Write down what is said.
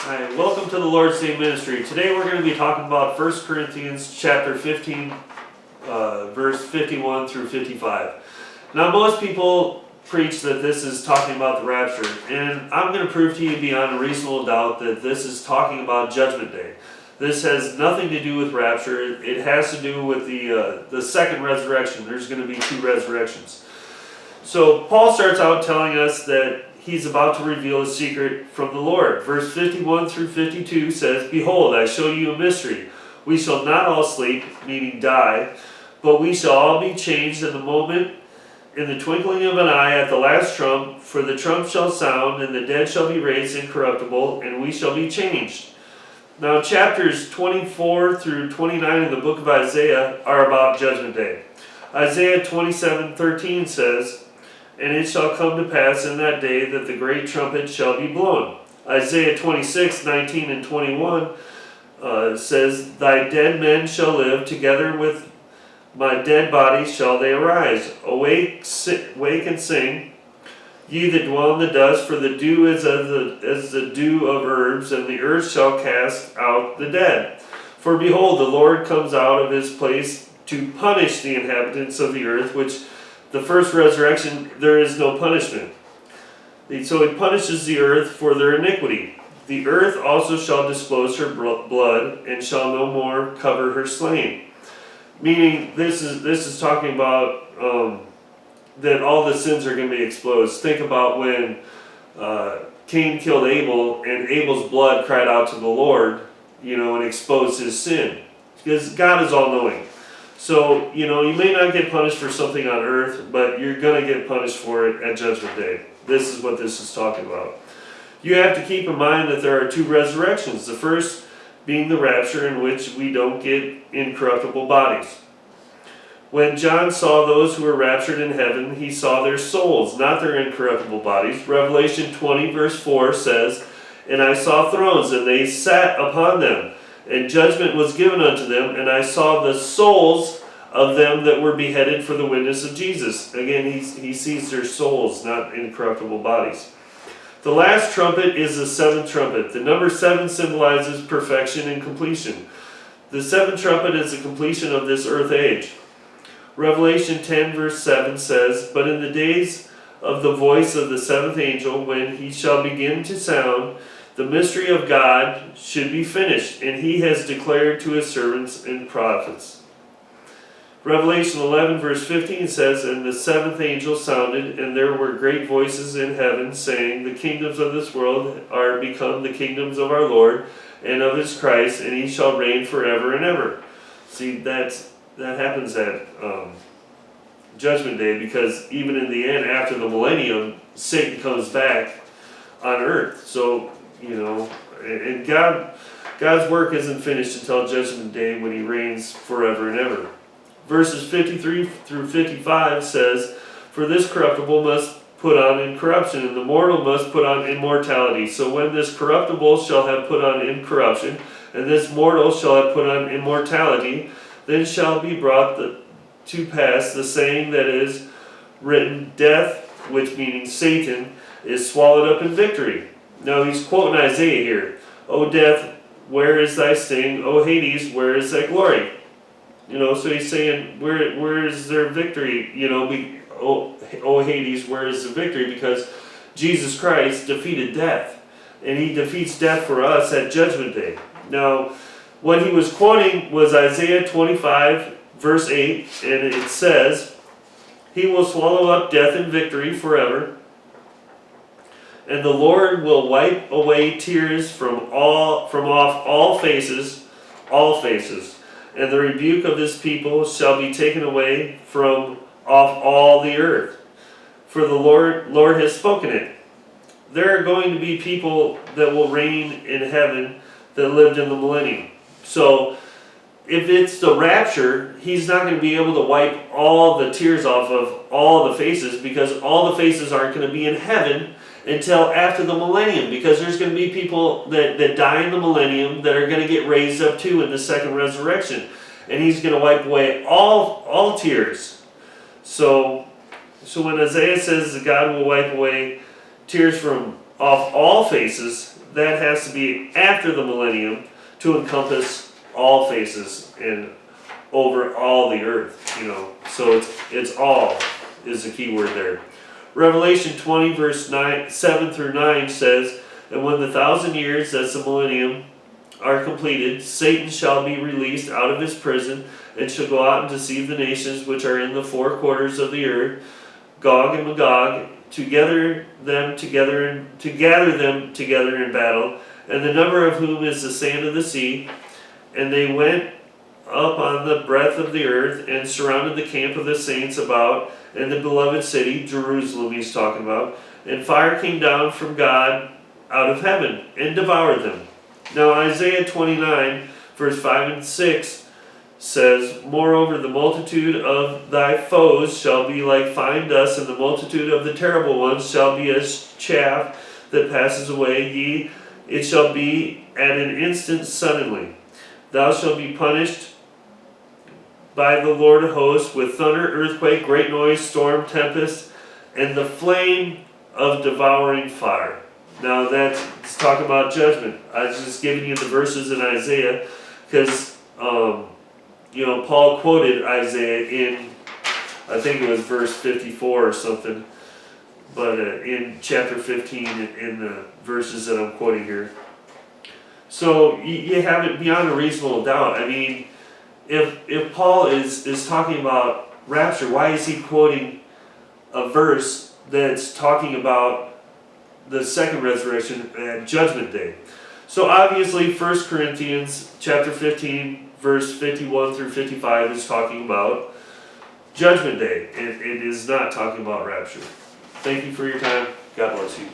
Hi, welcome to the Lord's Day Ministry. Today we're going to be talking about 1 Corinthians chapter 15, verse 51 through 55. Now most people preach that this is talking about the rapture, and I'm going to prove to you beyond a reasonable doubt that this is talking about Judgment Day. This has nothing to do with rapture. It has to do with the second resurrection. There's going to be two resurrections. So Paul starts out telling us that he's about to reveal a secret from the Lord. Verse 51 through 52 says, "Behold, I show you a mystery. We shall not all sleep," meaning die, "but we shall all be changed in the moment, in the twinkling of an eye, at the last trump. For the trump shall sound, and the dead shall be raised incorruptible, and we shall be changed." Now chapters 24 through 29 in the book of Isaiah are about Judgment Day. Isaiah 27:13 says, "And it shall come to pass in that day that the great trumpet shall be blown." Isaiah 26:19 and 21 says, "Thy dead men shall live, together with my dead bodies shall they arise. Awake, wake and sing, ye that dwell in the dust, for the dew is as the dew of herbs, and the earth shall cast out the dead. For behold, the Lord comes out of his place to punish the inhabitants of the earth," which the first resurrection, there is no punishment. So it punishes the earth for their iniquity. "The earth also shall disclose her blood, and shall no more cover her slain." Meaning, this is talking about that all the sins are going to be exposed. Think about when Cain killed Abel, and Abel's blood cried out to the Lord, and exposed his sin. Because God is all-knowing. So, you may not get punished for something on earth, but you're going to get punished for it at Judgment Day. This is what this is talking about. You have to keep in mind that there are two resurrections. The first being the rapture, in which we don't get incorruptible bodies. When John saw those who were raptured in heaven, he saw their souls, not their incorruptible bodies. Revelation 20 verse 4 says, "And I saw thrones, and they sat upon them. And judgment was given unto them, and I saw the souls of them that were beheaded for the witness of Jesus." Again, he sees their souls, not incorruptible bodies. The last trumpet is the seventh trumpet. The number 7 symbolizes perfection and completion. The seventh trumpet is the completion of this earth age. Revelation 10 verse 7 says, "But in the days of the voice of the seventh angel, when he shall begin to sound, the mystery of God should be finished, and he has declared to his servants and prophets." Revelation 11 verse 15 says, "And the seventh angel sounded, and there were great voices in heaven, saying, The kingdoms of this world are become the kingdoms of our Lord and of his Christ, and he shall reign forever and ever." See, that happens at Judgment Day, because even in the end, after the millennium, Satan comes back on earth. So, and God's work isn't finished until Judgment Day, when he reigns forever and ever. Verses 53 through 55 says, "For this corruptible must put on incorruption, and the mortal must put on immortality. So when this corruptible shall have put on incorruption, and this mortal shall have put on immortality, then shall be brought to pass the saying that is written, Death," which meaning Satan, "is swallowed up in victory." Now he's quoting Isaiah here. "O death, where is thy sting? O Hades, where is thy glory?" So he's saying, where is their victory? O Hades, where is the victory? Because Jesus Christ defeated death. And he defeats death for us at Judgment Day. Now, what he was quoting was Isaiah 25, verse 8, and it says, "He will swallow up death in victory forever. And the Lord will wipe away tears from off all faces, and the rebuke of this people shall be taken away from off all the earth. For the Lord has spoken it." There are going to be people that will reign in heaven that lived in the millennium. So, if it's the rapture, he's not going to be able to wipe all the tears off of all the faces, because all the faces aren't going to be in heaven until after the millennium, because there's going to be people that die in the millennium that are going to get raised up too in the second resurrection, and he's going to wipe away all tears. So when Isaiah says that God will wipe away tears from off all faces, that has to be after the millennium to encompass all faces and over all the earth, you know. So it's all is the key word there. Revelation 20 verse 7 through 9 says, "And when the 1,000 years, that's the millennium, are completed, Satan shall be released out of his prison, and shall go out and deceive the nations which are in the four quarters of the earth, Gog and Magog, to gather them together in battle, and the number of whom is the sand of the sea. And they went up on the breadth of the earth, and surrounded the camp of the saints about, and the beloved city," Jerusalem he's talking about, "and fire came down from God out of heaven, and devoured them." Now Isaiah 29, verse 5 and 6 says, "Moreover, the multitude of thy foes shall be like fine dust, and the multitude of the terrible ones shall be as chaff that passes away. It shall be at an instant suddenly. Thou shalt be punished by the Lord of hosts with thunder, earthquake, great noise, storm, tempest, and the flame of devouring fire." Now that's talking about judgment. I was just giving you the verses in Isaiah because Paul quoted Isaiah in, I think it was verse 54 or something, but in chapter 15 in the verses that I'm quoting here. So you have it beyond a reasonable doubt. I mean, if Paul is talking about rapture, why is he quoting a verse that's talking about the second resurrection at Judgment Day? So obviously 1 Corinthians chapter 15 verse 51 through 55 is talking about Judgment Day. It is not talking about rapture. Thank you for your time. God bless you.